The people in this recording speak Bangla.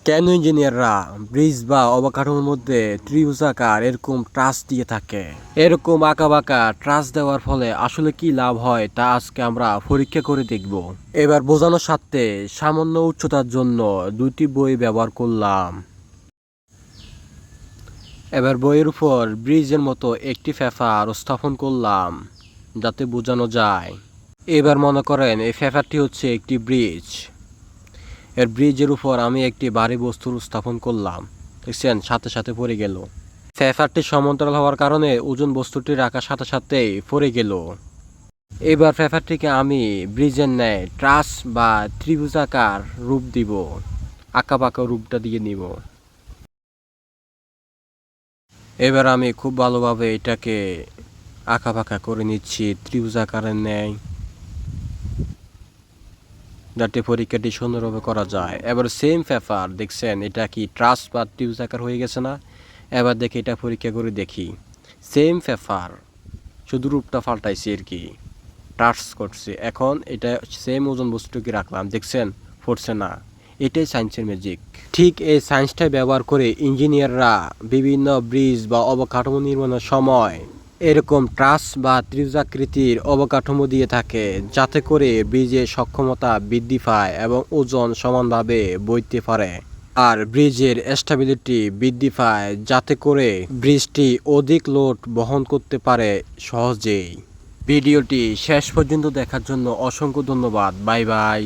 কেন ইঞ্জিনিয়াররা ব্রিজ বা অবকাঠামোর মধ্যে ত্রিভুজাকার এরকম ট্রাস দিয়ে থাকে? এরকম আঁকাবাঁকা ট্রাস দেওয়ার ফলে আসলে কি লাভ হয় তা আজকে আমরা পরীক্ষা করে দেখব। এবার বোঝানোর স্বার্থে সামান্য উচ্চতার জন্য দুটি বই ব্যবহার করলাম। এবার বইয়ের উপর ব্রিজের মতো একটি পেপার স্থাপন করলাম যাতে বোঝানো যায়। এবার মনে করেন এই পেপারটি হচ্ছে একটি ব্রিজ। এর ব্রিজের উপর আমি একটি ভারী বস্তু স্থাপন করলাম, দেখছেন সাথে সাথে পড়ে গেল। পেপারটি সমান্তরাল হওয়ার কারণে ওজন বস্তুটি রাখার সাথে সাথেই পড়ে গেল। এবার পেপারটিকে আমি ব্রিজের ন্যায় ট্রাস বা ত্রিভুজাকার রূপ দিব, আঁকাবাঁকা রূপটা দিয়ে নিব। এবার আমি খুব ভালোভাবে এটাকে আঁকাবাঁকা করে নিচ্ছি ত্রিভুজাকারের ন্যায়, যাতে পরীক্ষাটি সুন্দরভাবে করা যায়। এবার সেম পেপার দেখছেন এটা কি ট্রাস বা ত্রিভুজাকার হয়ে গেছে না? এবার দেখি এটা পরীক্ষা করে দেখি। সেম পেপার, শুধু রূপটা পাল্টাইছি আর কি, ট্রাস করছি। এখন এটা সেম ওজন বস্তুকে রাখলাম, দেখছেন পড়ছে না। এটাই সায়েন্সের ম্যাজিক। ঠিক এই সায়েন্সটাই ব্যবহার করে ইঞ্জিনিয়াররা বিভিন্ন ব্রিজ বা অবকাঠামো নির্মাণের সময় এরকম ট্রাস বা ত্রিভুজাকৃতির অবকাঠামো দিয়ে থাকে, যাতে করে ব্রিজের সক্ষমতা বৃদ্ধি পায় এবং ওজন সমানভাবে বইতে পারে। আর ব্রিজের স্টেবিলিটি বৃদ্ধি পায়, যাতে করে ব্রিজটি অধিক লোড বহন করতে পারে সহজেই। ভিডিওটি শেষ পর্যন্ত দেখার জন্য অসংখ্য ধন্যবাদ। Bye bye.